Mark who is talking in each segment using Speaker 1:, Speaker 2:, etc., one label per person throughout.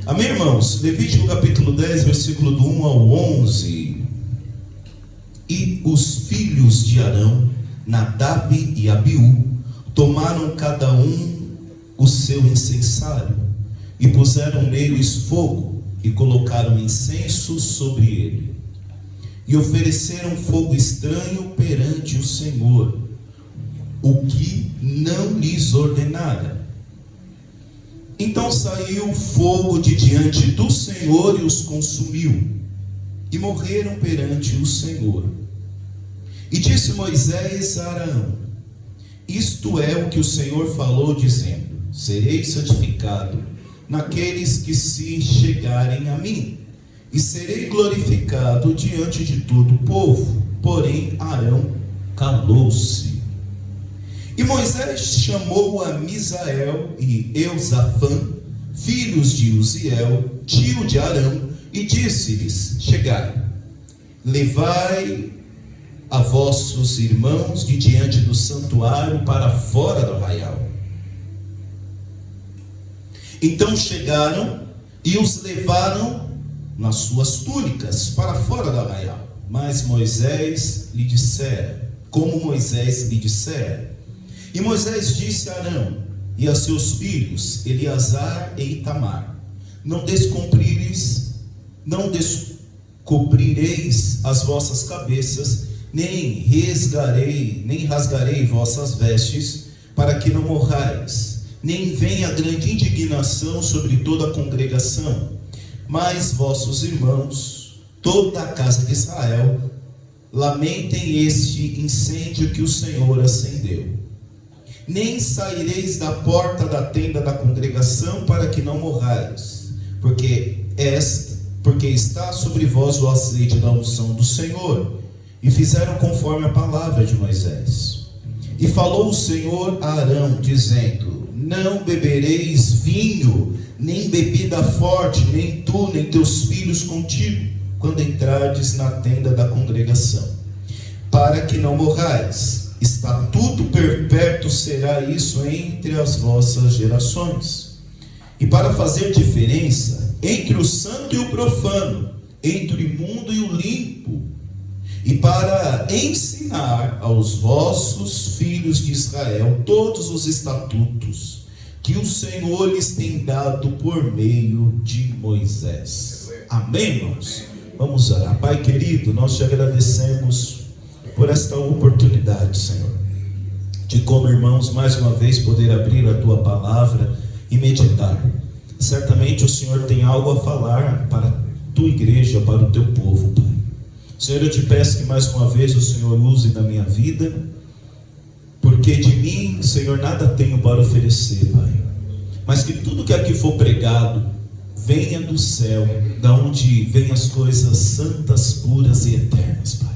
Speaker 1: Amém, irmãos? Levítico capítulo 10, versículo do 1 ao 11. E os filhos de Arão, Nadab e Abiú, tomaram cada um o seu incensário, e puseram neles fogo, e colocaram incenso sobre ele, e ofereceram fogo estranho perante o Senhor, o que não lhes ordenara. Então saiu fogo de diante do Senhor e os consumiu, e morreram perante o Senhor. E disse Moisés a Arão: isto é o que o Senhor falou, dizendo: serei santificado naqueles que se chegarem a mim, e serei glorificado diante de todo o povo. Porém Arão calou-se. E Moisés chamou a Misael e Eusafã, filhos de Uziel, tio de Arão, e disse-lhes: chegai, levai a vossos irmãos de diante do santuário para fora do arraial. Então chegaram e os levaram nas suas túnicas para fora do arraial. Mas Moisés lhe dissera, como Moisés lhe dissera. E Moisés disse a Arão e a seus filhos Eleazar e Itamar: não descobrireis as vossas cabeças, nem rasgarei vossas vestes, para que não morrais, nem venha grande indignação sobre toda a congregação. Mas vossos irmãos, toda a casa de Israel, lamentem este incêndio que o Senhor acendeu. Nem saireis da porta da tenda da congregação, para que não morrais, porque está sobre vós o azeite da unção do Senhor. E fizeram conforme a palavra de Moisés. E falou o Senhor a Arão, dizendo: não bebereis vinho, nem bebida forte, nem tu, nem teus filhos contigo, quando entrardes na tenda da congregação, para que não morrais. Estatuto perpétuo será isso entre as vossas gerações. E para fazer diferença entre o santo e o profano, entre o imundo e o limpo, e para ensinar aos vossos filhos de Israel todos os estatutos que o Senhor lhes tem dado por meio de Moisés. Amém, irmãos? Vamos orar. Pai querido, nós te agradecemos por esta oportunidade, Senhor, de como irmãos mais uma vez poder abrir a tua palavra e meditar. Certamente o Senhor tem algo a falar para a tua igreja, para o teu povo, Pai. Senhor, eu te peço que mais uma vez o Senhor use da minha vida, porque de mim, Senhor, nada tenho para oferecer, Pai, mas que tudo que aqui for pregado venha do céu, da onde vêm as coisas santas, puras e eternas, Pai.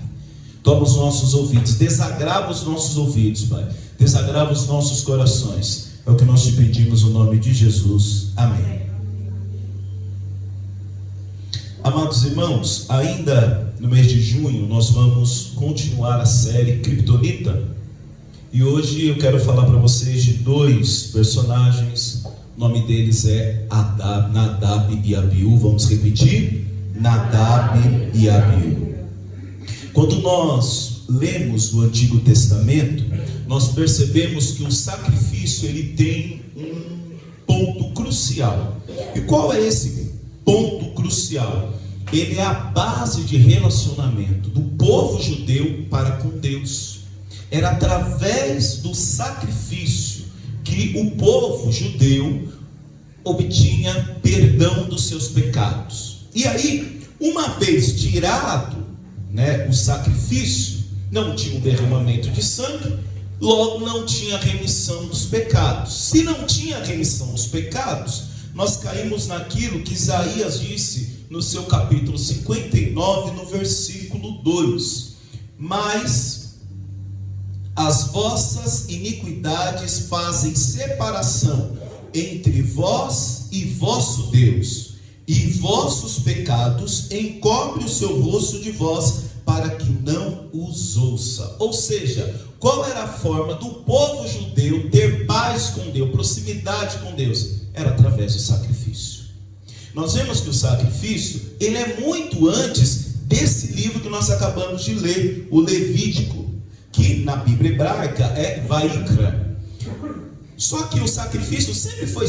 Speaker 1: Toma os nossos ouvidos, desagrava os nossos ouvidos, Pai, desagrava os nossos corações. É o que nós te pedimos no nome de Jesus. Amém. Amados irmãos, ainda no mês de junho nós vamos continuar a série Kryptonita. E hoje eu quero falar para vocês de dois personagens. O nome deles é Nadab e Abiú. Vamos repetir? Nadab e Abiú. Quando nós lemos o Antigo Testamento, nós percebemos que o sacrifício ele tem um ponto crucial. E qual é esse ponto crucial? Ele é a base de relacionamento do povo judeu para com Deus. Era através do sacrifício que o povo judeu obtinha perdão dos seus pecados. E aí, uma vez tirado, o sacrifício, não tinha um derramamento de sangue, logo não tinha remissão dos pecados. Se não tinha remissão dos pecados, nós caímos naquilo que Isaías disse no seu capítulo 59, no versículo 2: mas as vossas iniquidades fazem separação entre vós e vosso Deus, e vossos pecados encobrem o seu rosto de vós, para que não os ouça. Ou seja, qual era a forma do povo judeu ter paz com Deus, proximidade com Deus? Era através do sacrifício. nós vemos que o sacrifício, ele é muito antes desse livro que nós acabamos de ler, o Levítico, que na Bíblia hebraica é Vaikra. Só que o sacrifício sempre foi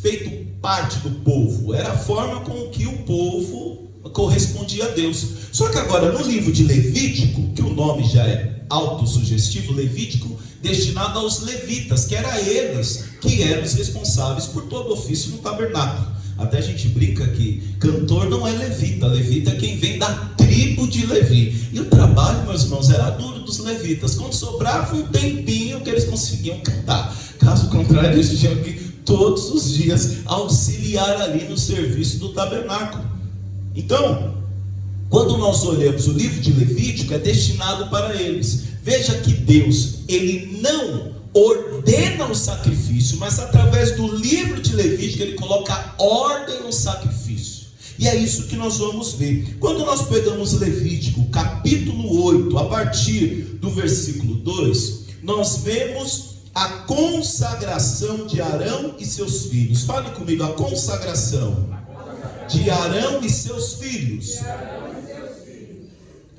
Speaker 1: feito parte do povo, era a forma com que o povo correspondia a Deus. Só que agora no livro de Levítico, que o nome já é autossugestivo, Levítico, destinado aos levitas, que era eles que eram os responsáveis por todo o ofício no tabernáculo. Até a gente brinca que cantor não é levita, levita é quem vem da tribo de Levi. E o trabalho, meus irmãos, era duro dos levitas. Quando sobrava um tempinho que eles conseguiam cantar, caso contrário eles tinham que todos os dias auxiliar ali no serviço do tabernáculo. Então, quando nós olhamos o livro de Levítico, é destinado para eles. Veja que Deus, ele não ordena o sacrifício, mas através do livro de Levítico, ele coloca ordem no sacrifício. E é isso que nós vamos ver. Quando nós pegamos Levítico, capítulo 8, a partir do versículo 2, nós vemos a consagração de Arão e seus filhos. Fale comigo, a consagração de Arão e seus filhos.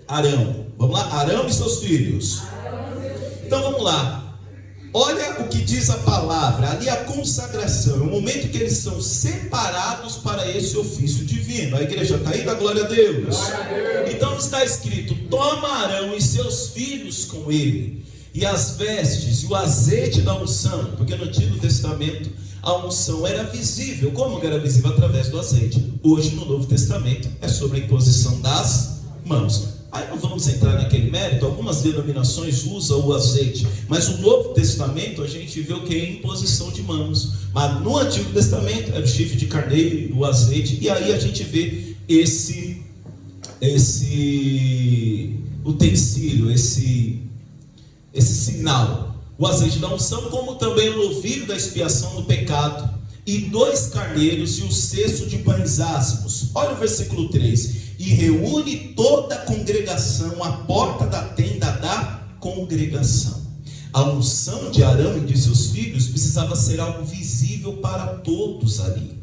Speaker 1: Arão, vamos lá, Arão e seus filhos. Então vamos lá. Olha o que diz a palavra, ali a consagração, é o momento em que eles são separados para esse ofício divino. A igreja está aí, da glória a Deus. Então está escrito: toma Arão e seus filhos com ele, e as vestes e o azeite da unção, porque no Antigo Testamento a unção era visível. Como que era visível? Através do azeite. Hoje no Novo Testamento é sobre a imposição das mãos. Aí não vamos entrar naquele mérito, algumas denominações usam o azeite, mas no Novo Testamento a gente vê o que é imposição de mãos. Mas no Antigo Testamento era o chifre de carneiro, o azeite, e aí a gente vê esse utensílio, esse sinal, o azeite da unção, como também o novilho da expiação do pecado, e 2 carneiros e o cesto de pães ácimos. Olha o versículo 3: e reúne toda a congregação à porta da tenda da congregação. A unção de Arão e de seus filhos precisava ser algo visível para todos ali.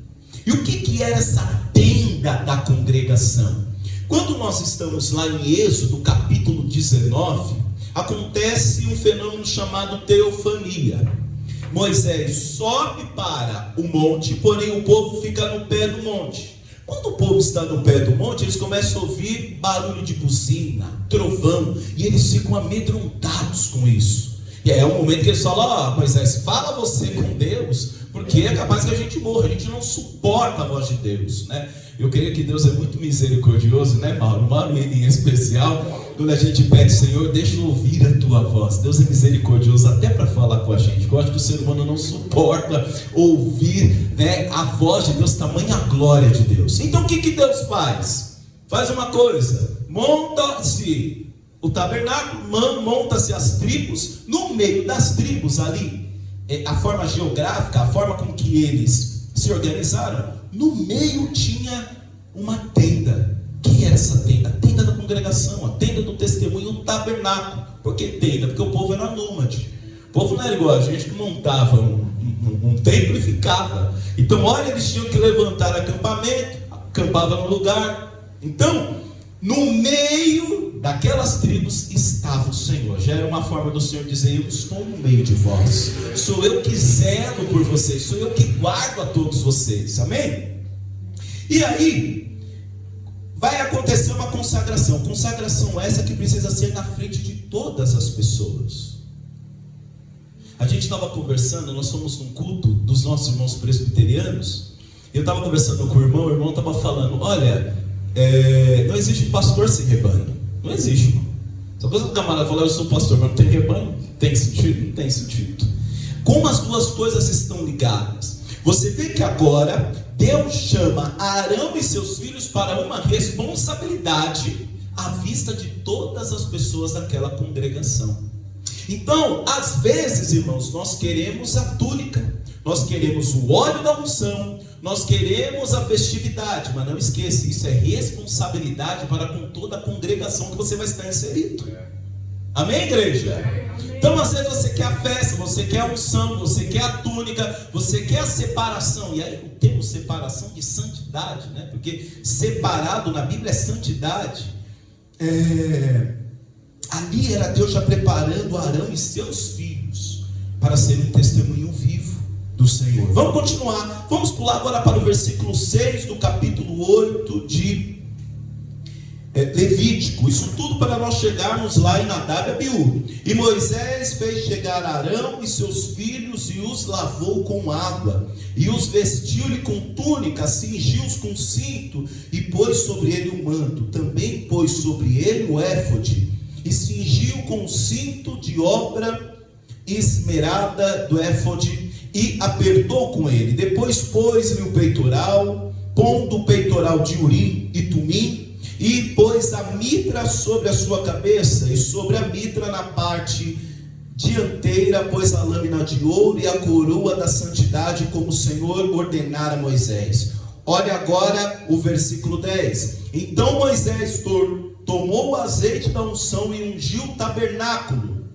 Speaker 1: E o que era essa tenda da congregação? Quando nós estamos lá em Êxodo capítulo 19, acontece um fenômeno chamado teofania. Moisés sobe para o monte, porém o povo fica no pé do monte. Quando o povo está no pé do monte, eles começam a ouvir barulho de buzina, trovão, e eles ficam amedrontados com isso. E aí é um momento que eles falam: Moisés, fala você com Deus, porque é capaz que a gente morra, a gente não suporta a voz de Deus, né? Eu creio que Deus é muito misericordioso, né, Mauro? Mauro em especial, quando a gente pede: Senhor, deixa eu ouvir a tua voz. Deus é misericordioso até para falar com a gente. Eu acho que o ser humano não suporta ouvir, né, a voz de Deus, tamanha glória de Deus. Então o que Deus faz? Faz uma coisa: monta-se o tabernáculo, monta-se as tribos. No meio das tribos ali, a forma geográfica, a forma com que eles se organizaram, no meio tinha uma tenda. O que era essa tenda? A tenda da congregação, a tenda do testemunho, o tabernáculo. Por que tenda? Porque o povo era nômade. O povo não era igual a gente que montava um templo e ficava. Então, olha, eles tinham que levantar acampamento, acampava no lugar. Então, no meio daquelas tribos estava o Senhor. Já era uma forma do Senhor dizer: eu estou no meio de vós, sou eu que zelo por vocês, sou eu que guardo a todos vocês, amém? E aí vai acontecer uma consagração. Consagração essa que precisa ser na frente de todas as pessoas. A gente estava conversando, nós fomos num culto dos nossos irmãos presbiterianos. Eu estava conversando com o irmão estava falando: olha, não existe pastor sem rebanho. Não existe, irmão. Só coisa do camarada falar: eu sou pastor, mas não tem rebanho. Tem sentido? Não tem sentido. Como as duas coisas estão ligadas? Você vê que agora Deus chama Arão e seus filhos para uma responsabilidade à vista de todas as pessoas daquela congregação. Então, às vezes, irmãos, nós queremos a túnica, nós queremos o óleo da unção, nós queremos a festividade, mas não esqueça, isso é responsabilidade para com toda a congregação que você vai estar inserido. Amém, igreja? Então às vezes você quer a festa, você quer a unção, você quer a túnica, você quer a separação. E aí o termo separação de santidade, né? Porque separado na Bíblia é santidade. Ali era Deus já preparando Arão e seus filhos para ser um testemunho vivo do Senhor. Vamos continuar, vamos pular agora para o versículo 6 do capítulo 8 de Levítico. Isso tudo para nós chegarmos lá em Nadab e Abiú. E Moisés fez chegar Arão e seus filhos e os lavou com água, e os vestiu-lhe com túnica, cingiu-os com cinto, e pôs sobre ele o manto. Também pôs sobre ele o éfode, e cingiu com o cinto de obra esmerada do éfode, e apertou com ele. Depois pôs-lhe o peitoral, pondo o peitoral de Urim e Tumim, e pôs a mitra sobre a sua cabeça, e sobre a mitra na parte dianteira pôs a lâmina de ouro e a coroa da santidade, como o Senhor ordenara a Moisés. Olha agora o versículo 10. Então Moisés tomou o azeite da unção e ungiu o tabernáculo,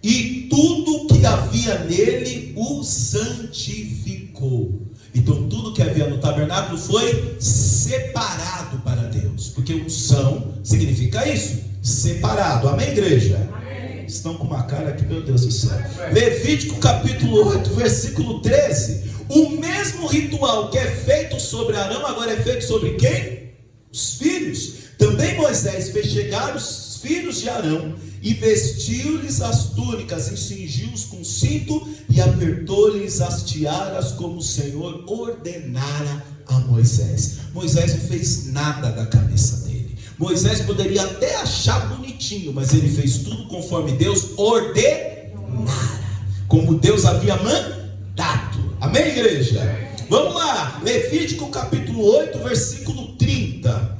Speaker 1: e tudo que havia nele o santificou. Então tudo que havia no tabernáculo foi separado para Deus, porque unção significa isso, separado. Amém, igreja? Amém. Estão com uma cara aqui, meu Deus do céu. Levítico capítulo 8, versículo 13. O mesmo ritual que é feito sobre Arão, agora é feito sobre quem? Os filhos. Também Moisés fez chegar os filhos de Arão, e vestiu-lhes as túnicas, e cingiu-os com cinto, e apertou-lhes as tiaras, como o Senhor ordenara a Moisés. Moisés não fez nada da cabeça dele. Moisés poderia até achar bonitinho, mas ele fez tudo conforme Deus ordenara, como Deus havia mandado. Amém, igreja? Vamos lá, Levítico capítulo 8, versículo 30.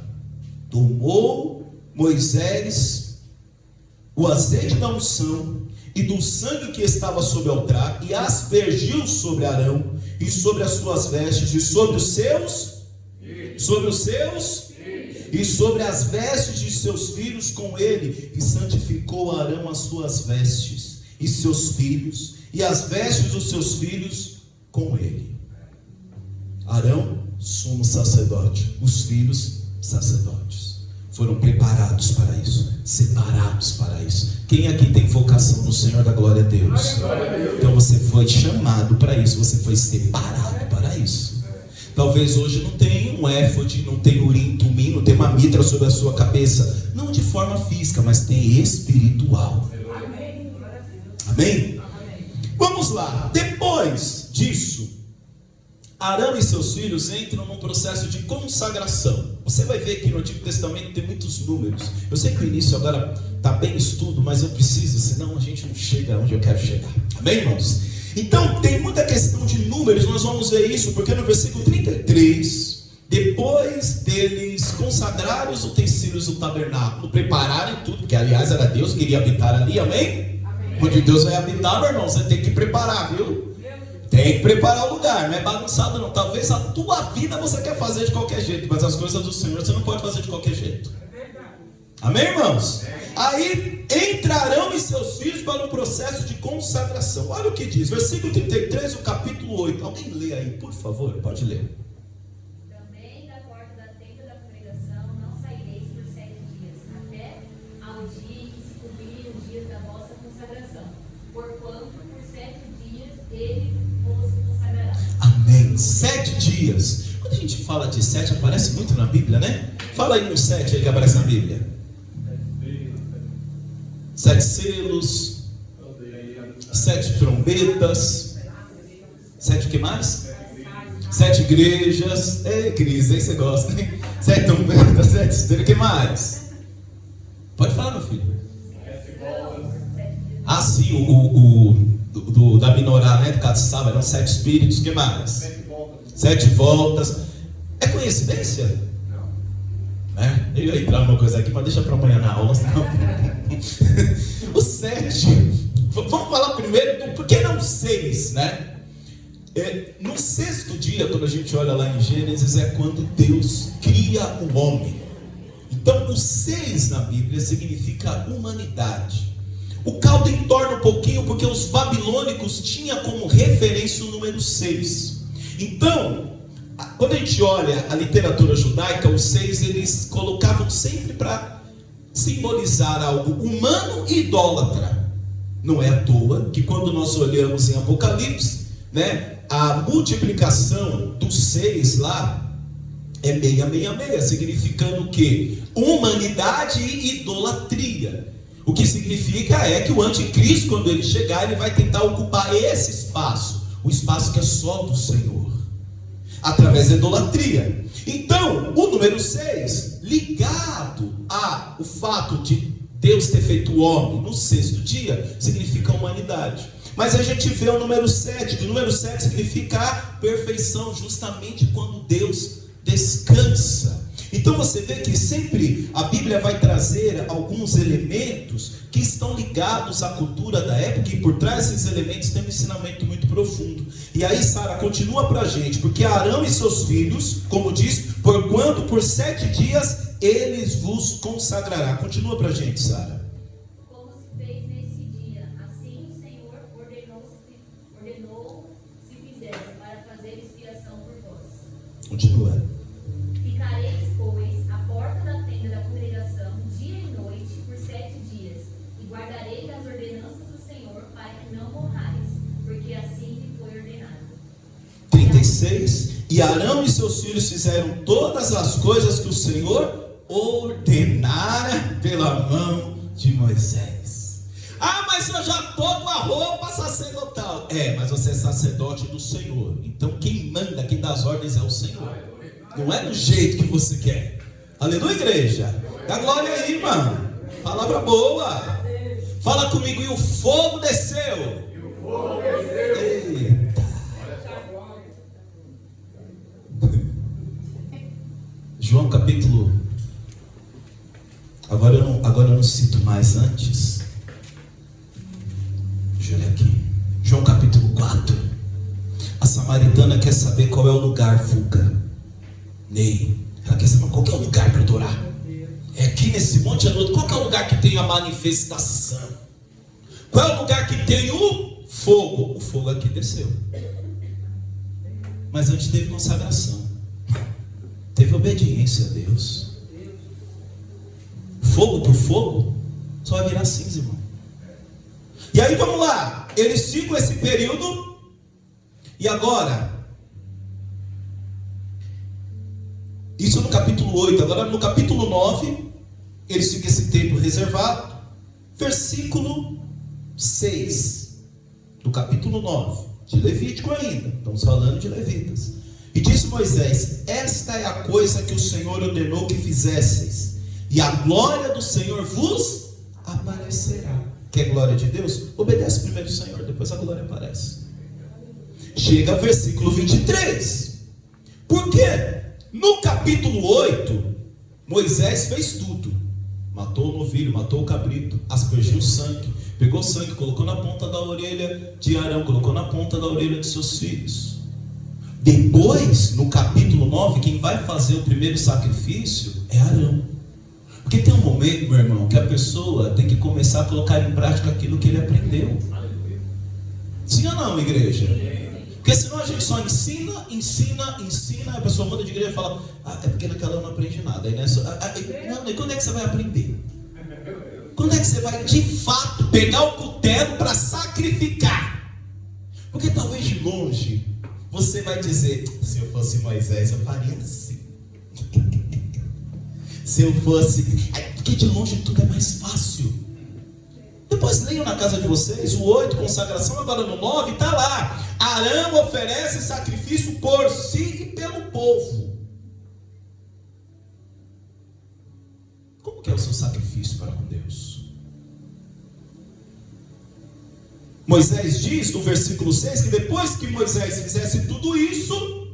Speaker 1: Tomou Moisés o azeite da unção e do sangue que estava sobre o altar, e aspergiu sobre Arão e sobre as suas vestes, e sobre os seus e sobre as vestes de seus filhos com ele, e santificou Arão as suas vestes e seus filhos, e as vestes dos seus filhos com ele. Arão, sumo sacerdote, os filhos, sacerdotes. Foram preparados para isso, separados para isso. Quem aqui tem vocação no Senhor da glória a Deus? Então você foi chamado para isso, você foi separado para isso. Talvez hoje não tenha um éfode, não tenha urim, tumim, não tenha uma mitra sobre a sua cabeça, não de forma física, mas tem espiritual. Amém? Vamos lá, depois disso, Arão e seus filhos entram num processo de consagração. Você vai ver que no Antigo Testamento tem muitos números. Eu sei que o início agora está bem estudo, mas eu preciso, senão a gente não chega onde eu quero chegar. Amém, irmãos? Então tem muita questão de números, nós vamos ver isso, porque no versículo 33, depois deles consagrarem os utensílios do tabernáculo, prepararem tudo, porque aliás era Deus que iria habitar ali, amém? Onde Deus vai habitar, meu irmão, você tem que preparar, viu? Tem que preparar o lugar, não é bagunçado não. Talvez a tua vida você quer fazer de qualquer jeito, mas as coisas do Senhor você não pode fazer de qualquer jeito. Amém, irmãos? Aí entrarão e seus filhos para um processo de consagração. Olha o que diz, versículo 33 do capítulo 8. Alguém lê aí, por favor, pode ler.
Speaker 2: Também da porta da tenda da congregação não saireis por 7 dias, até ao dia em que se cumprirem os dias da vossa consagração, porquanto por 7 dias ele vos consagrará.
Speaker 1: Amém, 7 dias. Quando a gente fala de 7, aparece muito na Bíblia, né? Fala aí um 7 aí que aparece na Bíblia. 7 selos, 7 trombetas, 7 o que mais? 7 igrejas. Ei, Cris, aí você gosta, hein? 7 trombetas, 7 estrelas, o que mais? Pode falar, meu filho. Ah, sim, da Minorá, né? Do Catsaba, eram 7 espíritos, o que mais? 7 voltas. É coincidência? Eu ia entrar numa coisa aqui, mas deixa para amanhã na aula, senão... O 7, vamos falar primeiro do por que não 6, né? No 6º dia, quando a gente olha lá em Gênesis, é quando Deus cria o homem. Então o 6 na Bíblia significa humanidade. O caldo entorna um pouquinho porque os babilônicos tinham como referência o número 6. Então, quando a gente olha a literatura judaica, os 6 eles colocavam sempre para simbolizar algo humano e idólatra. Não é à toa que quando nós olhamos em Apocalipse, né, a multiplicação dos 6 lá é 666, significando o quê? Humanidade e idolatria. O que significa é que o anticristo, quando ele chegar, ele vai tentar ocupar esse espaço, o espaço que é só do Senhor, através da idolatria. Então, o número 6, ligado ao fato de Deus ter feito o homem no 6º dia, significa humanidade. Mas a gente vê o número 7, que o número 7 significa a perfeição, justamente quando Deus descansa. Então você vê que sempre a Bíblia vai trazer alguns elementos que estão ligados à cultura da época, e por trás desses elementos tem um ensinamento muito profundo. E aí Sara continua para a gente, porque Arão e seus filhos, como diz, porquanto por 7 dias eles vos consagrará. Continua para a gente, Sara.
Speaker 2: Como se fez nesse dia, assim o Senhor ordenou se fizesse, para fazer expiação por vós.
Speaker 1: Continua.
Speaker 2: Ficareis, pois, à porta da tenda da congregação, dia e noite, por 7 dias, e guardareis as ordenanças do Senhor, para que não morrais, porque assim lhe foi ordenado.
Speaker 1: 36. E Arão e seus filhos fizeram todas as coisas que o Senhor ordenara pela mão de Moisés. Ah, mas eu já estou com a roupa sacerdotal. Mas você é sacerdote do Senhor. Então quem manda, quem dá as ordens é o Senhor. Não é do jeito que você quer. Aleluia, igreja. Dá glória aí, irmão. Palavra boa. Fala comigo. E o fogo desceu. Eita. João capítulo. Agora eu não cito mais antes. Deixa eu olhar aqui. João capítulo 4. A samaritana quer saber qual é o lugar, Fuca. Ney, ela quer saber qual que é o lugar para adorar. É aqui nesse monte anoto. Qual que é o lugar que tem a manifestação? Qual é o lugar que tem o fogo? O fogo aqui desceu. Mas antes teve consagração, teve obediência a Deus. Fogo por fogo só vai virar cinza, irmão. E aí vamos lá. Eles ficam esse período. E agora, isso no capítulo 8. Agora no capítulo 9, eles ficam esse tempo reservado. Versículo 6 do capítulo 9 de Levítico ainda. Estamos falando de Levitas. E disse Moisés: esta é a coisa que o Senhor ordenou que fizesseis, e a glória do Senhor vos aparecerá. Quer glória de Deus? Obedece primeiro o Senhor, depois a glória aparece. Chega ao versículo 23. Por quê? No capítulo 8, Moisés fez tudo. Matou o novilho, matou o cabrito, aspergiu o sangue, pegou o sangue, colocou na ponta da orelha de Arão, colocou na ponta da orelha de seus filhos. Depois, no capítulo 9, quem vai fazer o primeiro sacrifício é Arão. Porque tem um momento, meu irmão, que a pessoa tem que começar a colocar em prática aquilo que ele aprendeu. Sim ou não, igreja? Porque senão a gente só ensina, a pessoa manda de igreja e fala: é porque naquela eu não aprendi nada. Aí nessa, não, e quando é que você vai aprender? Quando é que você vai de fato pegar o cutelo para sacrificar? Porque talvez de longe você vai dizer: se eu fosse Moisés eu faria assim. Se eu fosse... Porque de longe tudo é mais fácil. Depois leiam na casa de vocês o 8, consagração. Agora no 9 está lá: Arão oferece sacrifício por si e pelo povo. Como que é o seu sacrifício para com Deus? Moisés diz no versículo 6 que depois que Moisés fizesse tudo isso,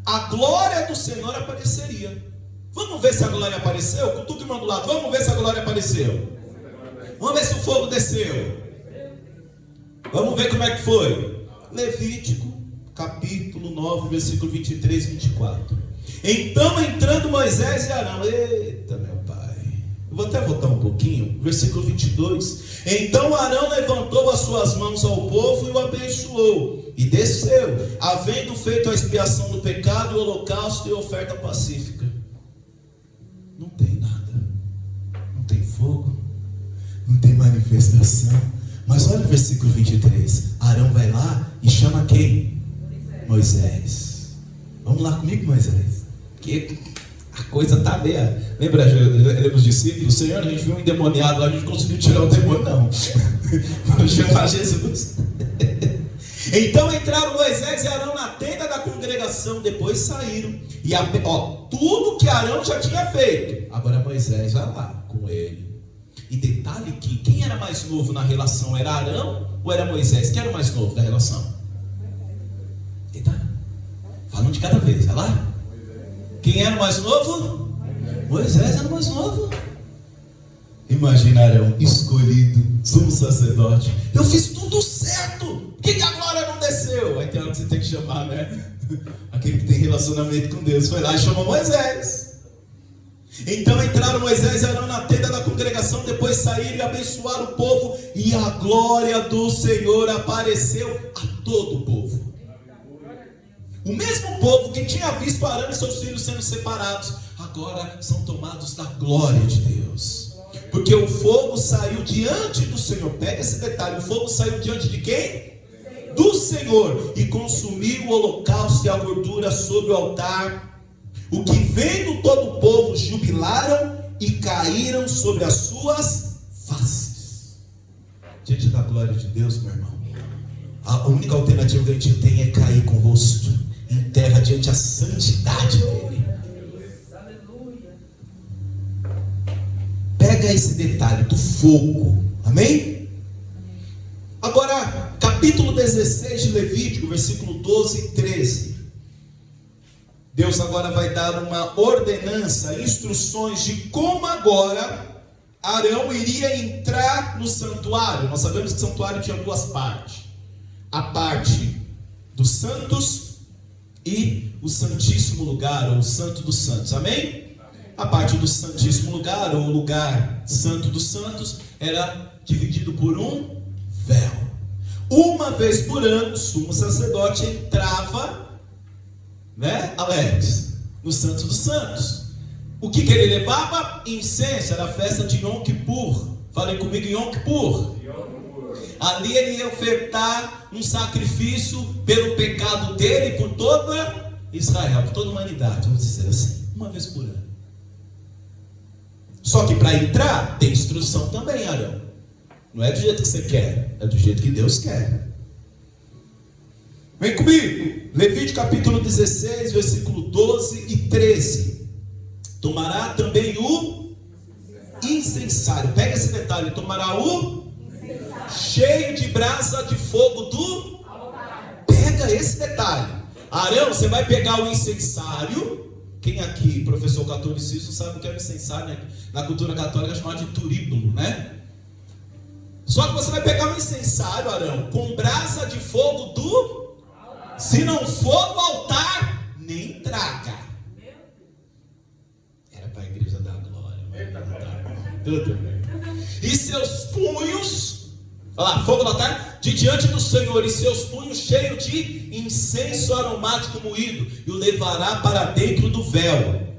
Speaker 1: a glória do Senhor apareceria. Vamos ver se a glória apareceu? Cutuca o irmão do lado. Vamos ver se a glória apareceu. Vamos ver se o fogo desceu. Vamos ver como é que foi. Levítico, capítulo 9, versículo 23 e 24. Então entrando Moisés e Arão. Eita, meu pai. vou até voltar um pouquinho, versículo 22. Então Arão levantou as suas mãos ao povo e o abençoou, e desceu, havendo feito a expiação do pecado, o holocausto e a oferta pacífica. Não tem nada, não tem fogo, não tem manifestação. Mas olha o versículo 23. Arão vai lá e chama quem? Moisés. Vamos lá comigo, Moisés, porque a coisa está meia. Lembra os discípulos? Senhor, a gente viu um endemoniado lá, a gente conseguiu tirar o demônio, não. Vamos chamar Jesus. Então entraram Moisés e Arão na tenda da congregação, depois saíram. E tudo que Arão já tinha feito, agora Moisés vai lá com ele. E detalhe que quem era mais novo na relação, era Arão ou era Moisés? Quem era o mais novo da relação? Detalhe. Falam de cada vez, vai lá. Quem era o mais novo? Moisés era o mais novo. Imagina Arão, escolhido, sumo sacerdote. Eu fiz tudo certo. Por que a glória não desceu? Aí tem hora que você tem que chamar, né? Aquele que tem relacionamento com Deus foi lá e chamou Moisés. Então entraram Moisés e Arão na tenda da congregação, depois saíram e abençoaram o povo, e a glória do Senhor apareceu a todo o povo. O mesmo povo que tinha visto Arão e seus filhos sendo separados, agora são tomados da glória de Deus, porque o fogo saiu diante do Senhor. Pega esse detalhe, o fogo saiu diante de quem? Do Senhor, e consumiu o holocausto e a gordura sobre o altar. O que vendo todo o povo, jubilaram e caíram sobre as suas faces. Diante da glória de Deus, meu irmão, a única alternativa que a gente tem é cair com o rosto em terra diante da santidade dele. Pega esse detalhe do fogo, amém? Agora, capítulo 16 de Levítico, versículo 12 e 13. Deus agora vai dar uma ordenança, instruções de como agora Arão iria entrar no santuário. Nós sabemos que o santuário tinha duas partes: a parte dos santos e o santíssimo lugar, ou o santo dos santos, amém? A parte do santíssimo lugar, ou o lugar santo dos santos, era dividido por um véu. Uma vez por ano, o sumo sacerdote entrava, né, Alex, no Santo dos Santos. O que ele levava? Incenso. Era a festa de Yom Kippur. Falem comigo, Yom Kippur. Ali ele ia ofertar um sacrifício pelo pecado dele, por toda Israel, por toda a humanidade, vamos dizer assim, uma vez por ano. Só que para entrar tem instrução também, Arão. Não é do jeito que você quer, é do jeito que Deus quer. Vem comigo, Levítico capítulo 16, versículo 12 e 13. Tomará também o incensário. Pega esse detalhe, tomará o cheio de brasa de fogo do altar. Pega esse detalhe. Arão, você vai pegar o incensário. Quem aqui, professor catolicismo, sabe o que é o incensário, né? Na cultura católica é chamado de turíbulo, né? Só que você vai pegar o incensário, Arão, com brasa de fogo do altar. Se não for do altar, nem traga. Era para a igreja da glória. Tudo bem. E seus punhos, olha lá, fogo do altar, de diante do Senhor, e seus punhos cheios de incenso aromático moído, e o levará para dentro do véu,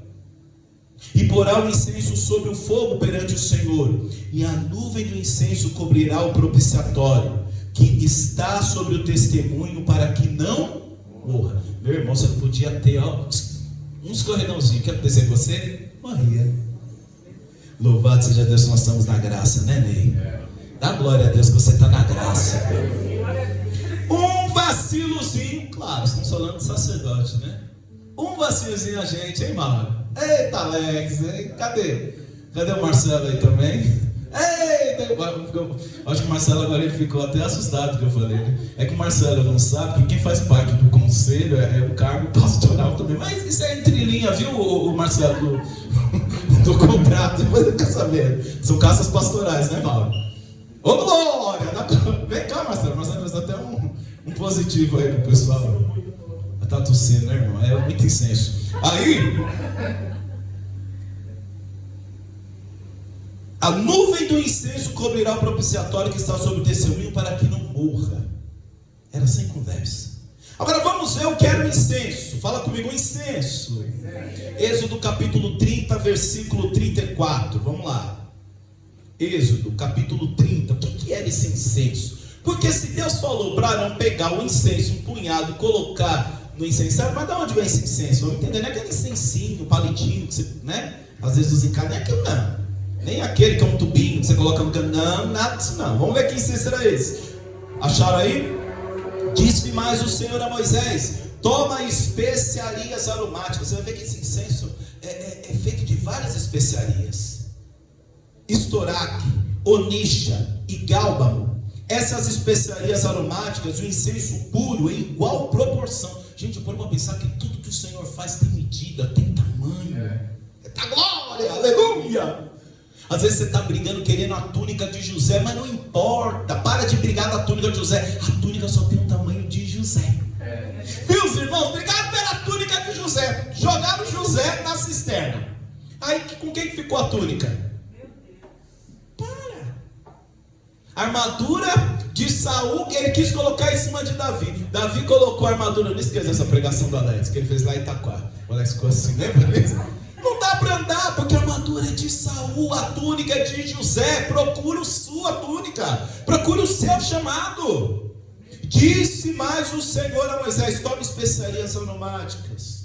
Speaker 1: e porá o incenso sobre o fogo perante o Senhor, e a nuvem do incenso cobrirá o propiciatório, que está sobre o testemunho, para que não morra. Meu irmão, você podia ter uns escorregãozinhos. Quer dizer com você? Morria. Louvado seja Deus, nós estamos na graça, né, Ney? Dá glória a Deus que você está na graça. Um vacilozinho, claro, estamos falando de sacerdote, né? Um vacilozinho a gente, hein, Mauro? Eita, Alex, hein? Cadê o Marcelo aí também? Eita, acho que o Marcelo agora ele ficou até assustado que eu falei, né? É que o Marcelo não sabe que quem faz parte do conselho é o cargo pastoral também. Mas isso é entre linha, viu, o Marcelo, do contrato, depois não quer saber. São caças pastorais, né, Mauro? Ô, glória! Vem cá, Marcelo. Marcelo fez até um positivo aí pro pessoal. Tá tossindo, né, irmão? É muito incenso. Aí, A nuvem do incenso cobrirá o propiciatório que está sobre o testemunho para que não morra. Era sem conversa. Agora vamos ver o que era o incenso. Fala comigo, incenso. Êxodo capítulo 30, versículo 34. Vamos lá. Êxodo capítulo 30. O que era esse incenso? Porque se Deus falou para Arão pegar o incenso, um punhado, colocar no incensário, mas de onde vem esse incenso? Vamos entender, não é aquele incensinho, palitinho, que você, né? Às vezes os encarna, não é aquilo não. Nem aquele que é um tubinho que você coloca no canto, não, nada disso não. Vamos ver que incenso era esse. Acharam aí? Disse mais o Senhor a Moisés: toma especiarias aromáticas. Você vai ver que esse incenso é feito de várias especiarias: estoraque, onixa e gálbano. Essas especiarias aromáticas, o incenso puro em igual proporção. Gente, eu paro para pensar que tudo que o Senhor faz tem medida, tem tamanho. Eita glória, aleluia! Às vezes você está brigando querendo a túnica de José, mas não importa, para de brigar da túnica de José. A túnica só tem o tamanho de José. Viu, os irmãos? Brigaram pela túnica de José, jogaram José na cisterna. Aí com quem que ficou a túnica? A armadura de Saul, ele quis colocar em cima de Davi. Davi colocou a armadura. Eu não esqueço essa pregação do Alex, que ele fez lá em Itaquá. O Alex ficou assim, lembra disso? Não dá para andar, porque a armadura é de Saul, a túnica é de José. Procura a sua túnica, procura o seu chamado. Disse mais o Senhor a Moisés: tome especiarias aromáticas.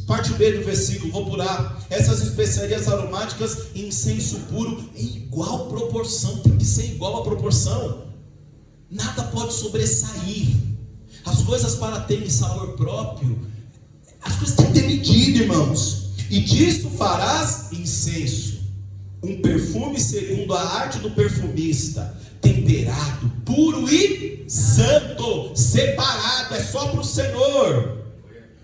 Speaker 1: Parte B do versículo, vou pular. Essas especiarias aromáticas em incenso puro em igual proporção. Tem que ser igual a proporção. Nada pode sobressair. As coisas, para terem sabor próprio, as coisas têm que ter medida, irmãos. E disso farás incenso, um perfume segundo a arte do perfumista, temperado, puro e santo, separado, é só para o Senhor.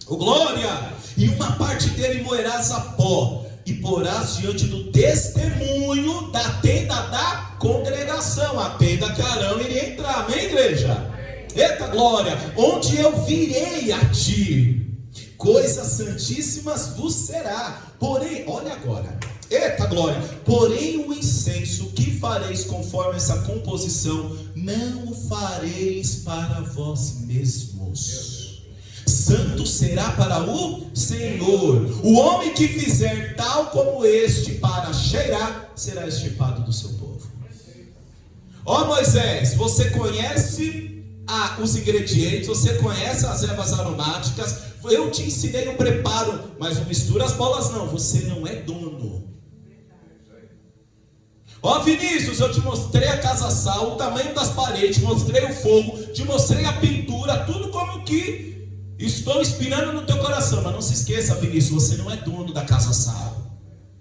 Speaker 1: Oh, glória! E uma parte dele moerás a pó, e porás diante do testemunho da tenda da congregação, a tenda que Arão iria entrar, amém, igreja? Eita glória! Onde eu virei a ti, coisas santíssimas vos será. Porém, olha agora, eita glória! Porém o incenso que fareis conforme essa composição, não o fareis para vós mesmos. Santo será para o Senhor. O homem que fizer tal como este para cheirar, será extirpado do seu povo. Ó Moisés, você conhece os ingredientes, você conhece as ervas aromáticas, eu te ensinei o preparo, mas não mistura as bolas não, você não é dono. Ó Vinícius, eu te mostrei a casa sal, o tamanho das paredes, te mostrei o fogo, te mostrei a pintura, tudo como que estou inspirando no teu coração. Mas não se esqueça, Vinícius, você não é dono da casa sal.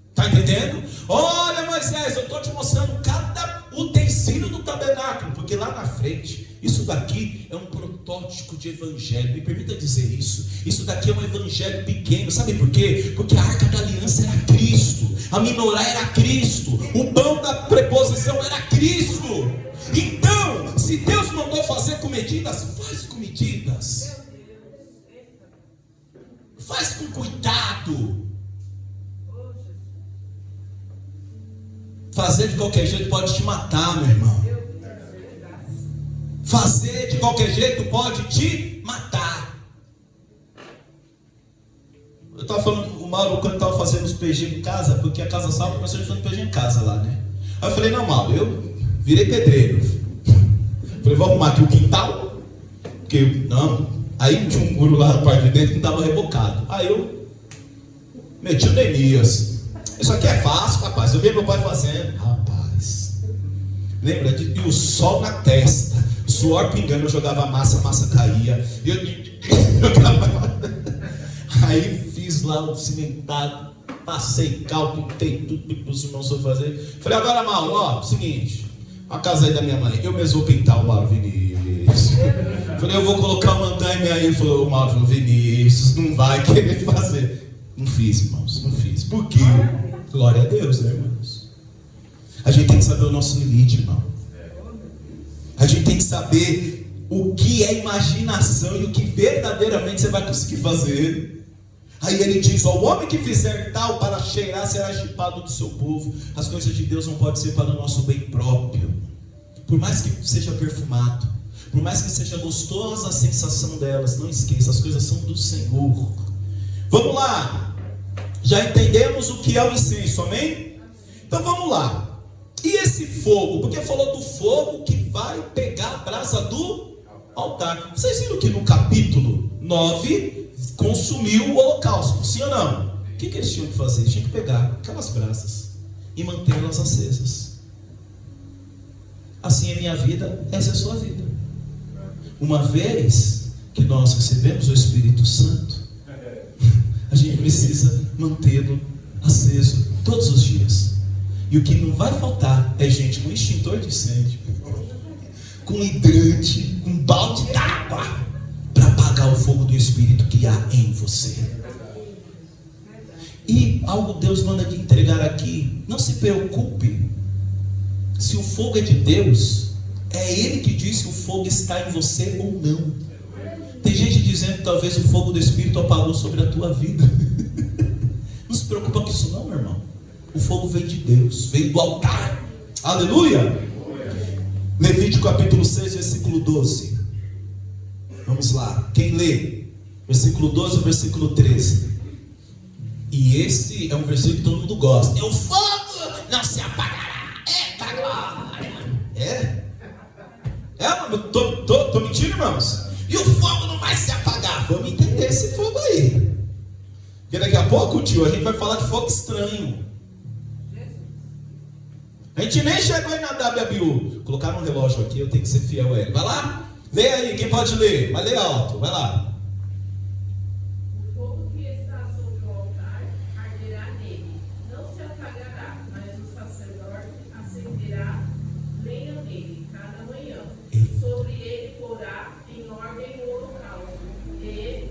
Speaker 1: Está entendendo? Olha Moisés, eu estou te mostrando cada utensílio do tabernáculo, porque lá na frente, isso daqui é um protótipo de evangelho. Me permita dizer isso. Isso daqui é um evangelho pequeno. Sabe por quê? Porque a arca da aliança era Cristo, a menorá era Cristo, o pão da preposição era Cristo. Então, se Deus mandou fazer com medidas, faz com medidas. Faz com cuidado. Fazer de qualquer jeito pode te matar, meu irmão. Fazer de qualquer jeito pode te matar. Eu estava falando com o Mauro quando estava fazendo os PG em casa, porque a Casa Salva começou a fazer PG em casa lá, né? Aí eu falei, não, Mauro, eu virei pedreiro. Falei, vou arrumar aqui o quintal, porque não. Aí tinha um muro lá na parte de dentro que estava rebocado. Aí eu meti o Neemias. Isso aqui é fácil, rapaz. Eu vi meu pai fazendo. Rapaz, lembra? E o sol na testa, suor pingando, eu jogava massa, a massa caía. Aí fiz lá o cimentado, passei cal, pintei tudo que os irmãos foram fazer. Falei, agora Mauro, ó, seguinte, a casa aí da minha mãe, eu mesmo vou pintar o Mauro Vinícius. Falei, eu vou colocar uma andaime aí. Ele falou, o Mauro falou, Vinícius, não vai querer fazer. Não fiz, irmãos, não fiz. Por quê? Glória a Deus, né, irmãos? A gente tem que saber o nosso limite, irmão. A gente tem que saber o que é imaginação e o que verdadeiramente você vai conseguir fazer. Aí ele diz: o homem que fizer tal para cheirar será chipado do seu povo. As coisas de Deus não podem ser para o nosso bem próprio. Por mais que seja perfumado, por mais que seja gostosa a sensação delas, não esqueça, as coisas são do Senhor. Vamos lá. Já entendemos o que é o incenso, amém? Então vamos lá. E esse fogo? Porque falou do fogo que vai pegar a brasa do altar. Vocês viram que no capítulo 9 consumiu o holocausto, sim ou não? O que eles tinham que fazer? Eles tinham que pegar aquelas brasas e mantê-las acesas. Assim é minha vida, essa é a sua vida. Uma vez que nós recebemos o Espírito Santo, a gente precisa mantê-lo aceso todos os dias. E o que não vai faltar é gente com extintor de incêndio, com hidrante, com balde d'água, para apagar o fogo do Espírito que há em você. E algo Deus manda de entregar aqui. Não se preocupe se o fogo é de Deus. É Ele que diz se o fogo está em você ou não. Tem gente dizendo que talvez o fogo do Espírito apagou sobre a tua vida. Não se preocupa com isso não, meu irmão. O fogo veio de Deus, veio do altar. Aleluia. Levítico capítulo 6, versículo 12. Vamos lá, quem lê? Versículo 12, versículo 13. E esse é um versículo que todo mundo gosta. E o fogo não se apagará. Eita glória. Tô mentindo, irmãos? E o fogo não vai se apagar. Vamos entender esse fogo aí. Porque daqui a pouco, tio, a gente vai falar de fogo estranho. A gente nem chegou em Nadabe. Colocaram um relógio aqui, eu tenho que ser fiel a ele. Vai lá, lê aí, quem pode ler? Vai ler alto, vai lá.
Speaker 3: O fogo que está sobre o altar arderá nele, não se apagará, mas o sacerdote acenderá lenha nele cada manhã. Sobre ele porá em ordem o holocausto, e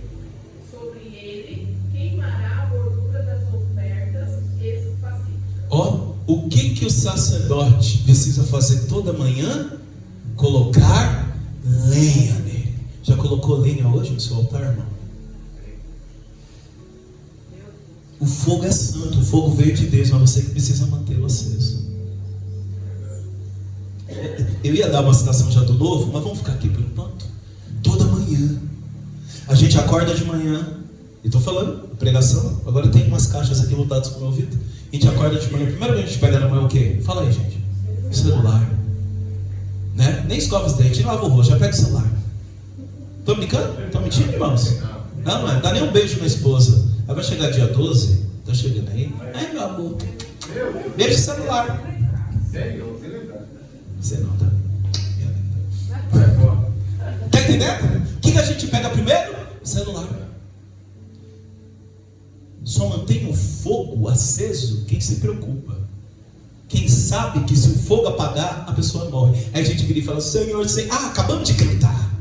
Speaker 3: sobre ele queimará a gordura das ofertas e pacíficas.
Speaker 1: O que o sacerdote precisa fazer toda manhã? Colocar lenha nele. Já colocou lenha hoje no seu altar, irmão? O fogo é santo, o fogo veio de Deus, mas você que precisa mantê-lo aceso. Eu ia dar uma citação já do novo, mas vamos ficar aqui por enquanto. Toda manhã a gente acorda de manhã. E estou falando, pregação. Agora tem umas caixas aqui lotadas para o meu ouvido. A gente acorda de manhã. Primeiro que a gente pega na manhã o quê? Fala aí, gente. Celular, né? Nem escova os dentes, nem lava o rosto, já pega o celular. Estão brincando? Estão mentindo, irmãos? Não dá nem um beijo na esposa. Aí vai chegar dia 12. Tá chegando aí? Ai, meu amor, beijo o celular.
Speaker 4: Sério? Você lembra?
Speaker 1: Você não, tá? Tá entendendo? O que a gente pega primeiro? Celular. Só mantém o fogo aceso quem se preocupa. Quem sabe que se o fogo apagar, a pessoa morre. Aí a gente vira e fala: Senhor, acabamos de cantar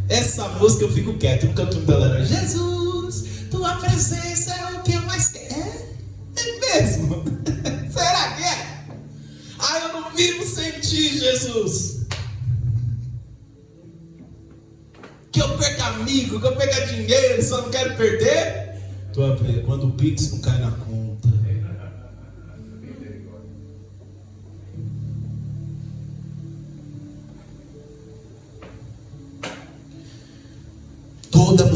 Speaker 1: essa música, eu fico quieto, no canto da laranja. Jesus, tua presença é o que eu mais quero. É mesmo? Será que é? Eu não vivo sem ti, Jesus. Que eu perca amigo, que eu perca dinheiro, só não quero perder. Quando o Pix não cai na conta. Toda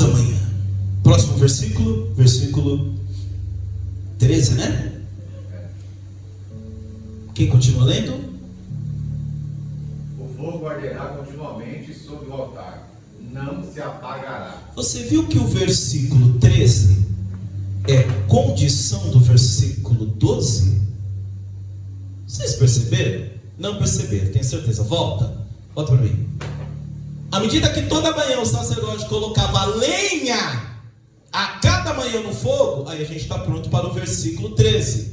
Speaker 1: manhã. Próximo versículo 13, né? Quem continua lendo?
Speaker 4: O fogo arderá continuamente sobre o altar, não se apagará.
Speaker 1: Você viu que o versículo 13 é condição do versículo 12? Vocês perceberam? Não perceberam, tenho certeza. Volta para mim. À medida que toda manhã o sacerdote colocava lenha a cada manhã no fogo, aí a gente está pronto para o versículo 13.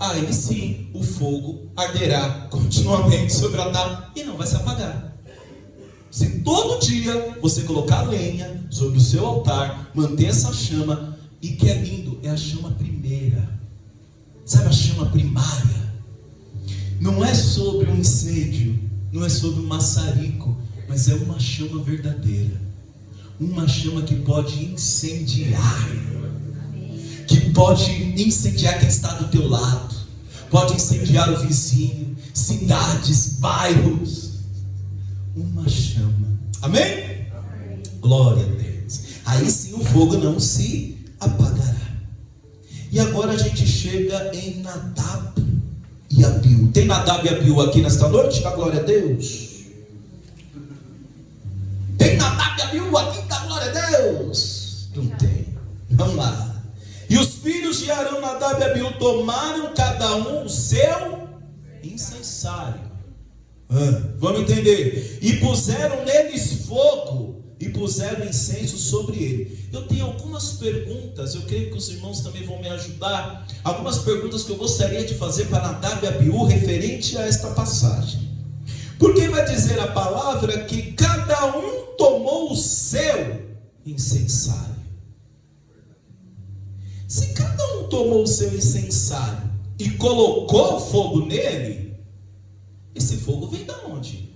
Speaker 1: Aí sim, o fogo arderá continuamente sobre o altar e não vai se apagar. Se todo dia você colocar lenha sobre o seu altar, manter essa chama, e que é lindo, é a chama primeira. Sabe a chama primária? Não é sobre um incêndio, não é sobre um maçarico, mas é uma chama verdadeira. Uma chama que pode incendiar. Que pode incendiar quem está do teu lado. Pode incendiar o vizinho, cidades, bairros. Uma chama. Amém?
Speaker 2: Amém.
Speaker 1: Glória a Deus. Aí sim o fogo não se apagará. E agora a gente chega em Nadab e Abiú. Tem Nadab e Abiú aqui nesta noite? Dá glória a Deus. Tem Nadab e Abiú aqui? Dá glória a Deus. Não tem. Vamos lá. E os filhos de Arão, Nadab e Abiú, tomaram cada um o seu incensário. Vamos entender. E puseram neles fogo, e puseram incenso sobre ele. Eu tenho algumas perguntas, eu creio que os irmãos também vão me ajudar. Algumas perguntas que eu gostaria de fazer para Nadab e Abiú referente a esta passagem. Porque vai dizer a palavra que cada um tomou o seu incensário. Se cada um tomou o seu incensário e colocou fogo nele, esse fogo vem da onde?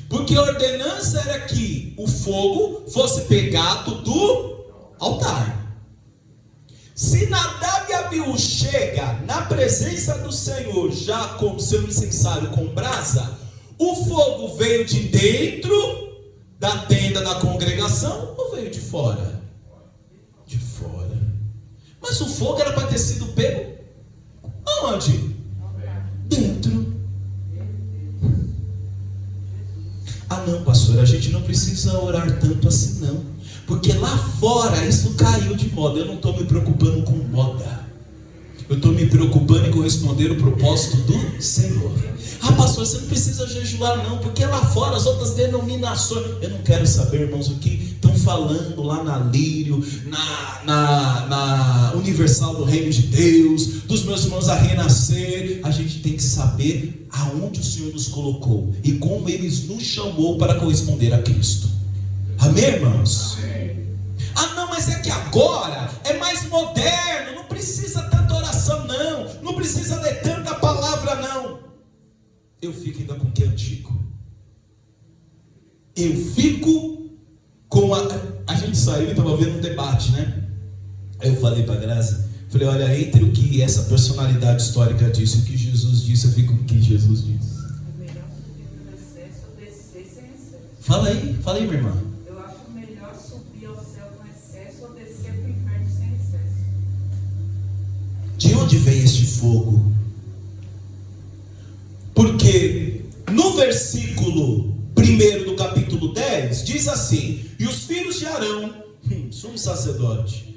Speaker 1: Porque a ordenança era que o fogo fosse pegado do altar. Se Nadab e Abiú chega na presença do Senhor já com o seu incensário com brasa, o fogo veio de dentro da tenda da congregação ou veio de fora? De fora. Mas o fogo era para ter sido pego aonde? Dentro. Ah não, pastor, a gente não precisa orar tanto assim não, porque lá fora isso caiu de moda. Eu não estou me preocupando com moda, eu estou me preocupando em corresponder o propósito do Senhor. Ah pastor, você não precisa jejuar não, porque lá fora as outras denominações, eu não quero saber, irmãos, o que estão falando lá na Lírio, na Universal do Reino de Deus, dos meus irmãos a renascer. A gente tem que saber aonde o Senhor nos colocou e como Ele nos chamou para corresponder a Cristo. Amém, irmãos? Ah não, mas é que agora é mais moderno, não precisa tanta oração não, não precisa ler tanta palavra não. Eu fico ainda com o que é antigo. Eu fico com a gente saiu e estava vendo um debate, né? Aí eu falei para a Graça, falei, olha, entre o que essa personalidade histórica disse e o que Jesus disse, eu fico com o que Jesus disse.
Speaker 3: É melhor subir no excesso ou descer sem excesso.
Speaker 1: Fala aí, minha irmã.
Speaker 3: Eu acho melhor subir ao céu com excesso ou descer para o inferno sem excesso.
Speaker 1: De onde vem este fogo? Porque no versículo 1 do capítulo 10 diz assim: e os filhos de Arão, sumo sacerdote.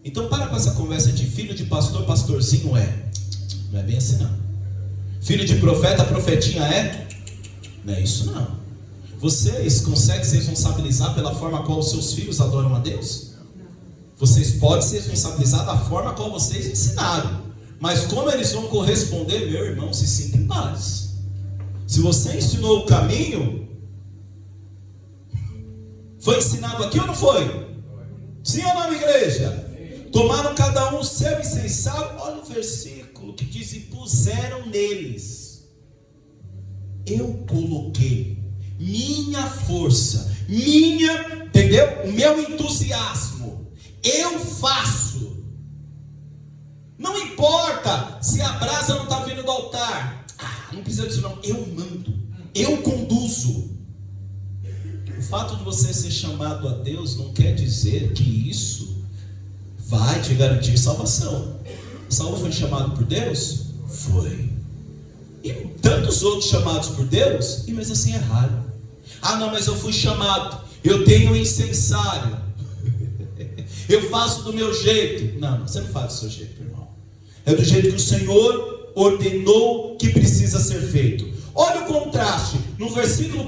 Speaker 1: Então para com essa conversa de filho de pastor, pastorzinho não é bem assim não. Filho de profeta, profetinha não é isso não. Vocês conseguem se responsabilizar pela forma qual os seus filhos adoram a Deus? Vocês podem se responsabilizar da forma qual vocês ensinaram, mas como eles vão corresponder, meu irmão, se sinta em paz. Se você ensinou o caminho, foi ensinado aqui ou não foi? Sim ou não, igreja? Tomaram cada um o seu incensário. Olha o versículo que diz: e puseram neles. Eu coloquei minha força, entendeu? O meu entusiasmo. Eu faço. Não importa se a brasa não está vindo do altar. Não precisa disso não. Eu mando. Eu conduzo. O fato de você ser chamado a Deus não quer dizer que isso vai te garantir salvação. Saul foi chamado por Deus? Foi. E tantos outros chamados por Deus, e mesmo assim erraram. Ah não, mas eu fui chamado, eu tenho um incensário, eu faço do meu jeito. Não, você não faz do seu jeito, irmão. É do jeito que o Senhor ordenou que precisa ser feito. Olha o contraste. No versículo 1,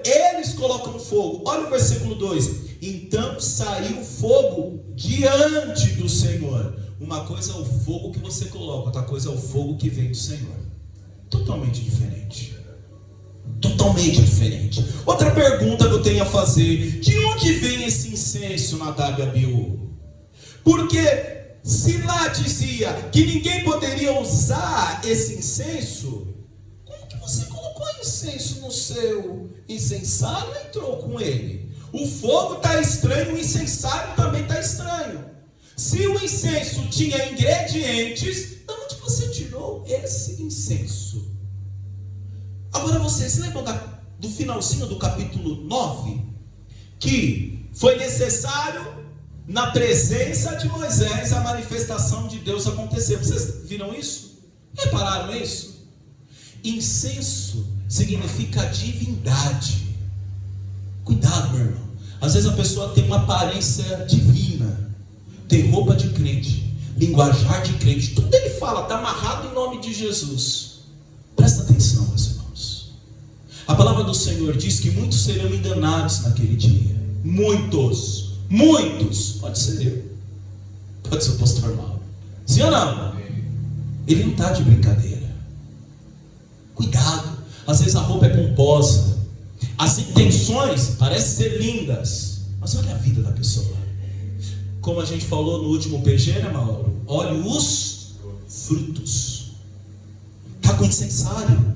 Speaker 1: eles colocam fogo. Olha o versículo 2. Então saiu fogo diante do Senhor. Uma coisa é o fogo que você coloca, outra coisa é o fogo que vem do Senhor. Totalmente diferente. Totalmente diferente. Outra pergunta que eu tenho a fazer: de onde vem esse incenso, Nadab e Abiú? Porque se lá dizia que ninguém poderia usar esse incenso, como que você colocou incenso no seu incensário e entrou com ele? O fogo está estranho, o incensário também está estranho. Se o incenso tinha ingredientes, de onde você tirou esse incenso? Agora vocês lembram do finalzinho do capítulo 9? Que foi necessário, na presença de Moisés, a manifestação de Deus acontecer. Vocês viram isso? Repararam isso? Incenso significa divindade. Cuidado, meu irmão. Às vezes a pessoa tem uma aparência divina, tem roupa de crente, linguajar de crente, tudo ele fala, está amarrado em nome de Jesus. Presta atenção, meus irmãos. A palavra do Senhor diz que muitos serão enganados naquele dia. Muitos. Pode ser eu, pode ser o pastor Mauro. Sim ou não? Ele não está de brincadeira. Cuidado. Às vezes a roupa é pomposa, as intenções parecem ser lindas, mas olha a vida da pessoa. Como a gente falou no último PG, né, Mauro? Olha os frutos. Está com incensário.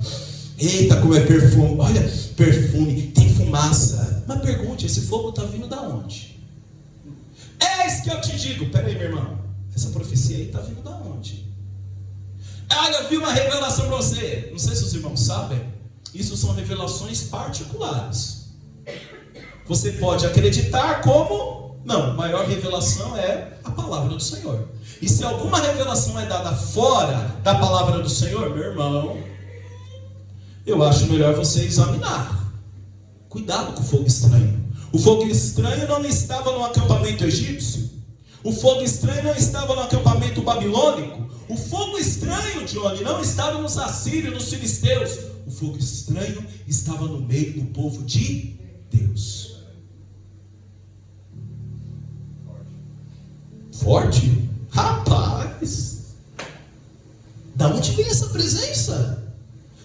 Speaker 1: Eita, como é perfume. Olha, perfume, tem fumaça. Mas pergunte, esse fogo está vindo da onde? Eis que eu te digo. Peraí, meu irmão, essa profecia aí está vindo da onde? Olha, eu vi uma revelação para você. Não sei se os irmãos sabem. Isso são revelações particulares. Você pode acreditar como... Não, a maior revelação é a palavra do Senhor. E se alguma revelação é dada fora da palavra do Senhor, meu irmão, eu acho melhor você examinar. Cuidado com o fogo estranho. O fogo estranho não estava no acampamento egípcio. O fogo estranho não estava no acampamento babilônico. O fogo estranho, Johnny, não estava nos assírios, nos filisteus. O fogo estranho estava no meio do povo de Deus. Forte? Rapaz! Da onde vem essa presença?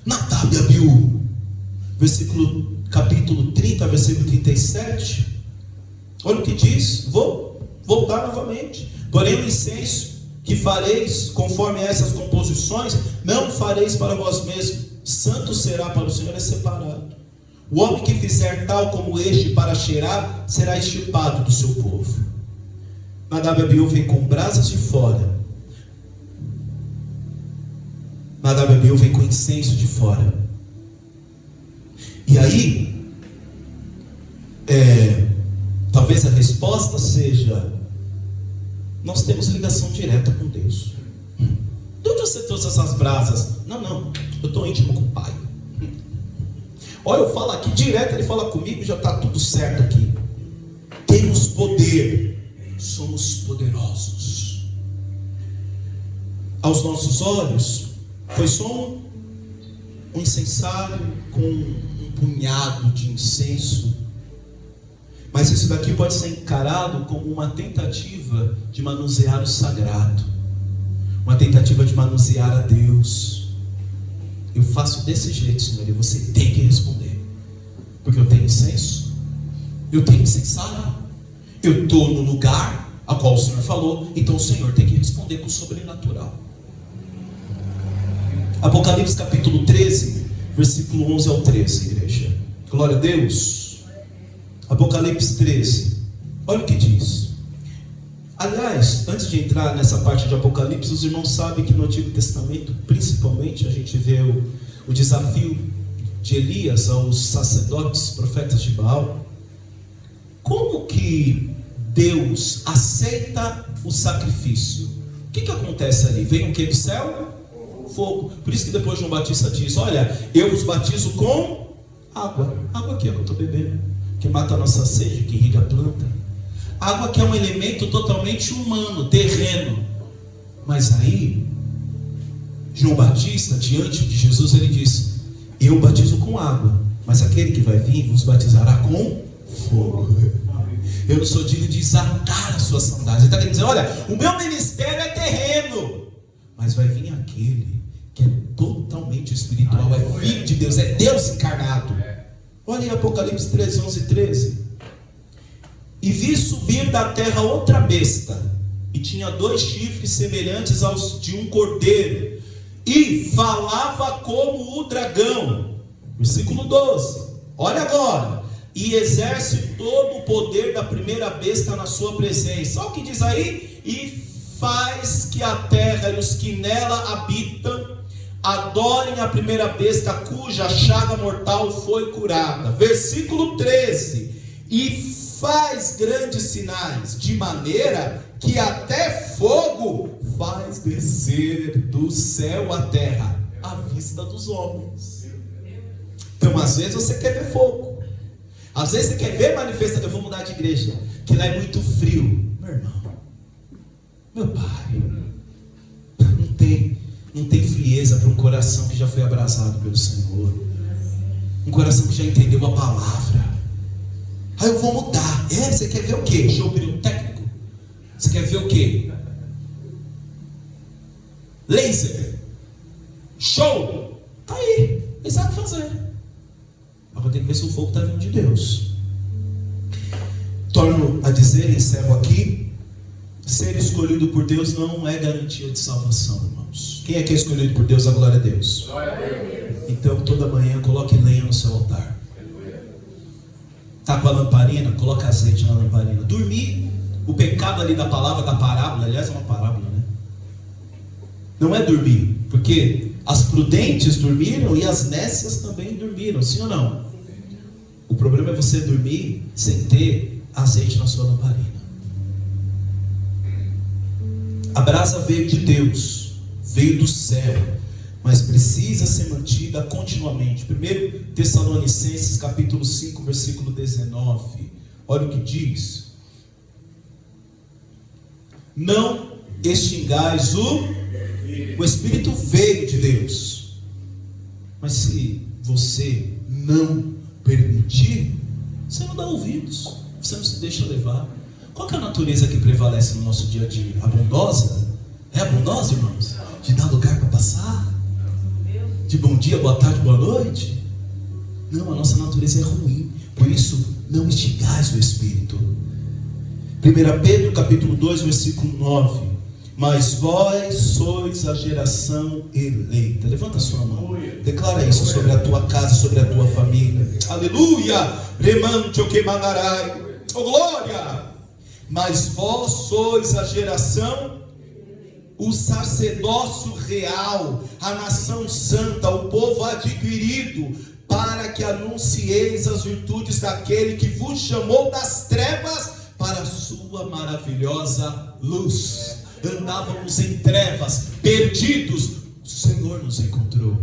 Speaker 1: Nadab e Abiú. Capítulo 30, versículo 37. Olha o que diz. Vou voltar novamente. Porém o incenso que fareis conforme essas composições, não fareis para vós mesmos. Santo será para o Senhor, é separado. O homem que fizer tal como este para cheirar, será extirpado do seu povo. Nadab e Abiú vem com brasas de fora. Nadab e Abiú vem com incenso de fora. E aí, talvez a resposta seja: nós temos ligação direta com Deus. De onde você trouxe essas brasas? Não, eu estou íntimo com o Pai. Olha, eu falo aqui direto, ele fala comigo, já está tudo certo aqui. Temos poder, somos poderosos. Aos nossos olhos, foi só um incensário com um punhado de incenso. Mas isso daqui pode ser encarado como uma tentativa de manusear o sagrado. Uma tentativa de manusear a Deus. Eu faço desse jeito, Senhor, e você tem que responder. Porque eu tenho incenso, eu tenho incensário, eu estou no lugar a qual o Senhor falou, então o Senhor tem que responder com o sobrenatural. Apocalipse capítulo 13, versículo 11 ao 13, igreja. Glória a Deus. Apocalipse 13, olha o que diz. Aliás, antes de entrar nessa parte de Apocalipse, os irmãos sabem que no Antigo Testamento, principalmente, a gente vê o desafio de Elias aos sacerdotes, profetas de Baal. Como que Deus aceita o sacrifício? O que acontece ali? Vem o que do céu? Fogo. Por isso que depois João Batista diz: olha, eu vos batizo com água. Água aqui, é o que eu estou bebendo, que mata a nossa sede, que irriga a planta. Água que é um elemento totalmente humano, terreno. Mas aí, João Batista, diante de Jesus, ele diz: eu batizo com água, mas aquele que vai vir vos batizará com fogo. Eu não sou digno de desatar as suas sandálias. Ele está querendo dizer: olha, o meu ministério é terreno, mas vai vir aquele que é totalmente espiritual, é filho de Deus, é Deus encarnado. Olha aí Apocalipse 13, 11 e 13. E vi subir da terra outra besta, e tinha 2 chifres semelhantes aos de um cordeiro, e falava como o dragão. Versículo 12. Olha agora. e exerce todo o poder da primeira besta na sua presença. Olha o que diz aí: e faz que a terra e os que nela habitam adorem a primeira besta cuja chaga mortal foi curada. Versículo 13: e faz grandes sinais, de maneira que até fogo faz descer do céu à terra, à vista dos homens. Então às vezes você quer ver fogo, às vezes você quer ver manifestação. Eu vou mudar de igreja, que lá é muito frio. Meu irmão, meu pai, não tem frieza para um coração que já foi abrasado pelo Senhor, um coração que já entendeu a palavra. Aí eu vou mudar. Você quer ver o quê? Show pirotécnico? Você quer ver o quê? Laser? Show? Tá aí, ele sabe fazer. Agora tem que ver se o fogo está vindo de Deus. Torno a dizer, encerro aqui: ser escolhido por Deus não é garantia de salvação, irmãos. Quem é que é escolhido por Deus? A glória a Deus.
Speaker 4: Glória a Deus.
Speaker 1: Então toda manhã coloque lenha no seu altar. Está com a lamparina? Coloca azeite na lamparina. Dormir, o pecado ali da palavra, da parábola, aliás é uma parábola, né? Não é dormir, porque as prudentes dormiram e as nécias também dormiram, sim ou não? O problema é você dormir sem ter azeite na sua lamparina. A brasa veio de Deus, veio do céu, mas precisa ser mantida continuamente. 1 Tessalonicenses capítulo 5, versículo 19. Olha o que diz: não extingais o Espírito veio de Deus, mas se você não permitir, você não dá ouvidos, você não se deixa levar. Qual que é a natureza que prevalece no nosso dia a dia? A bondosa? É a bondosa, irmãos? De dar lugar para passar? De bom dia, boa tarde, boa noite? Não, a nossa natureza é ruim. Por isso, não instigais o Espírito. 1 Pedro capítulo 2, versículo 9: mas vós sois a geração eleita. Levanta a sua mão, declara isso sobre a tua casa, sobre a tua família. Aleluia! Remante o que mandarai. Oh glória! Mas vós sois a geração, o sacerdócio real, a nação santa, o povo adquirido, para que anuncieis as virtudes daquele que vos chamou das trevas para a sua maravilhosa luz. Andávamos em trevas, perdidos, o Senhor nos encontrou.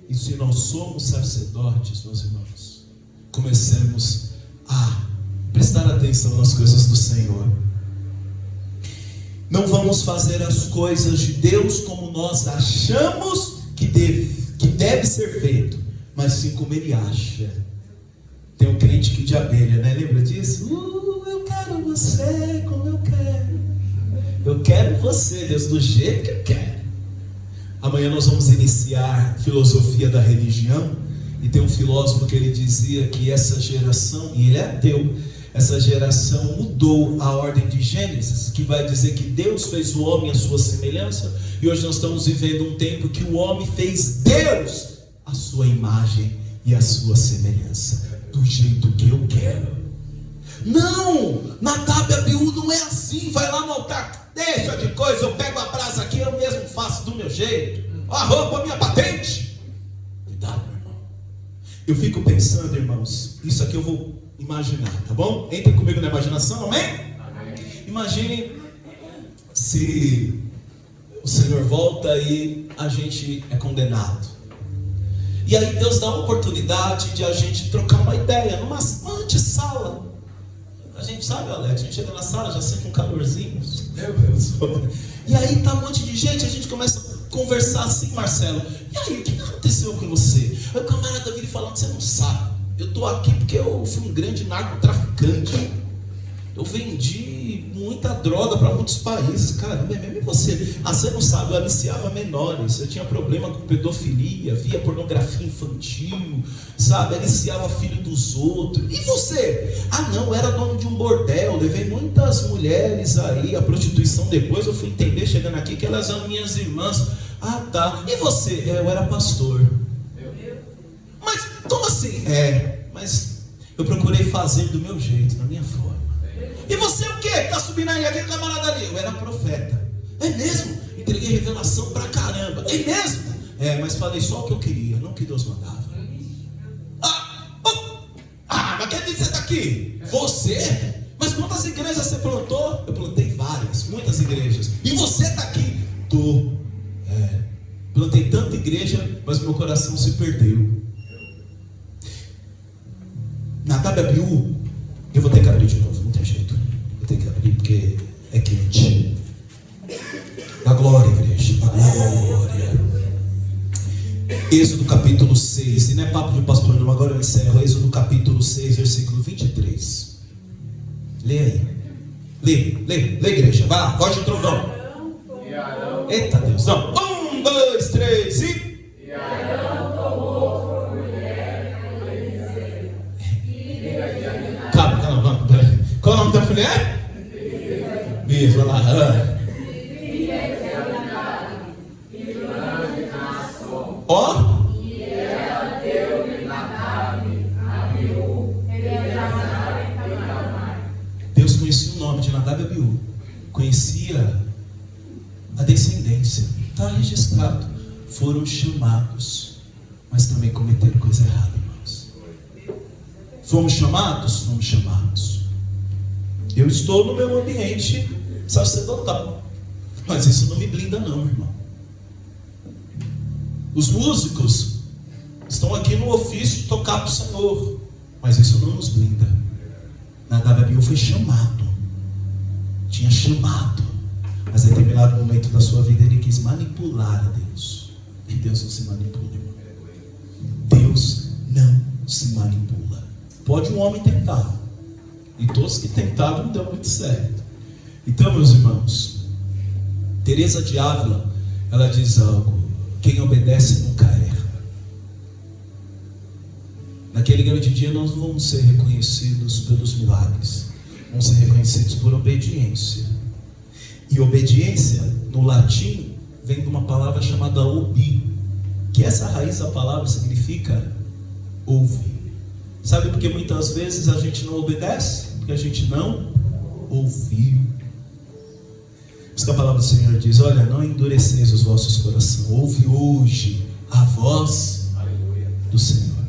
Speaker 1: E se nós somos sacerdotes, meus irmãos, comecemos a prestar atenção nas coisas do Senhor. Não vamos fazer as coisas de Deus como nós achamos que deve ser feito, mas sim como Ele acha. Tem um crente que de abelha, né? Lembra disso? Eu quero você como eu quero. Eu quero você, Deus, do jeito que eu quero. Amanhã nós vamos iniciar filosofia da religião. E tem um filósofo que ele dizia que essa geração, e ele é ateu, essa geração mudou a ordem de Gênesis, que vai dizer que Deus fez o homem à sua semelhança. E hoje nós estamos vivendo um tempo que o homem fez Deus à sua imagem e à sua semelhança, do jeito que eu quero. Não, Nadab e Abiú não é assim. Vai lá no altar, deixa de coisa, eu pego a brasa aqui, eu mesmo faço do meu jeito, a roupa, a minha patente. Cuidado, meu irmão. Eu fico pensando, irmãos, isso aqui eu vou imaginar, tá bom? Entrem comigo na imaginação, amém? Amém. Imagine se o Senhor volta e a gente é condenado. E aí Deus dá uma oportunidade de a gente trocar uma ideia numa antessala. A gente sabe, Alex, a gente chega na sala, já sente um calorzinho. Meu Deus. E aí tá um monte de gente, a gente começa a conversar assim, Marcelo. E aí, o que aconteceu com você? Aí o camarada vira falando: você não sabe, eu tô aqui porque eu fui um grande narcotraficante. Eu vendi muita droga para muitos países. Caramba, é mesmo? E você? Você não sabe, eu aliciava menores, eu tinha problema com pedofilia, via pornografia infantil, sabe? Aliciava filho dos outros. E você? Não, eu era dono de um bordel, levei muitas mulheres aí, a prostituição. Depois eu fui entender, chegando aqui, que elas eram minhas irmãs. Tá. E você? Eu era pastor. Mas, como assim? Mas Eu procurei fazer do meu jeito, da minha forma. E você o quê? Está subindo aí, aquele camarada ali. Eu era profeta. É mesmo? Entreguei revelação pra caramba. É mesmo? Mas falei só o que eu queria, não o que Deus mandava. Mas quem disse que você está aqui? Você? Mas quantas igrejas você plantou? Eu plantei várias, muitas igrejas. E você está aqui? Plantei tanta igreja, mas meu coração se perdeu. Nadab e Abiú, eu vou ter que abrir de novo, não tem jeito. Vou ter que abrir porque é quente. Da glória, igreja, da glória. Êxodo capítulo 6, e não é papo de pastor não, agora eu encerro. Êxodo capítulo 6, versículo 23. Lê aí. Lê, igreja, vai lá, voz de trovão. Eita Deus, não. 1, 2, 3 e...
Speaker 3: E Arão tomou por mulher a Eliseu, filha de Aminadab.
Speaker 1: Calma. Qual é o nome da mulher? Mesmo, vai lá.
Speaker 3: Filha de Aminadab, irmã de Naasson.
Speaker 1: Ó.
Speaker 3: E ela deu-lhe Nadab, Abiú, Eleazar e Itamar.
Speaker 1: Deus conhecia o nome de Nadab e Abiú. Conhecia a descendência. Está registrado. Foram chamados, mas também cometeram coisa errada, irmãos. Fomos chamados? Fomos chamados. Eu estou no meu ambiente sacerdotal, mas isso não me blinda não, irmão. Os músicos estão aqui no ofício de tocar para o Senhor, mas isso não nos blinda. Nadab e Abiú foi chamado, tinha chamado, mas em determinado momento da sua vida ele quis manipular a Deus. E Deus não se manipula, irmão. Deus não se manipula. Pode um homem tentar, e todos que tentaram não deu muito certo. Então, meus irmãos, Teresa de Ávila, ela diz algo: quem obedece nunca erra. Naquele grande dia nós não vamos ser reconhecidos pelos milagres, vamos ser reconhecidos por obediência. E obediência, no latim, vem de uma palavra chamada obi, que essa raiz da palavra significa ouvir. Sabe por que muitas vezes a gente não obedece? Porque a gente não ouviu. Por isso que a palavra do Senhor diz: olha, não endureceis os vossos corações, ouve hoje a voz do Senhor.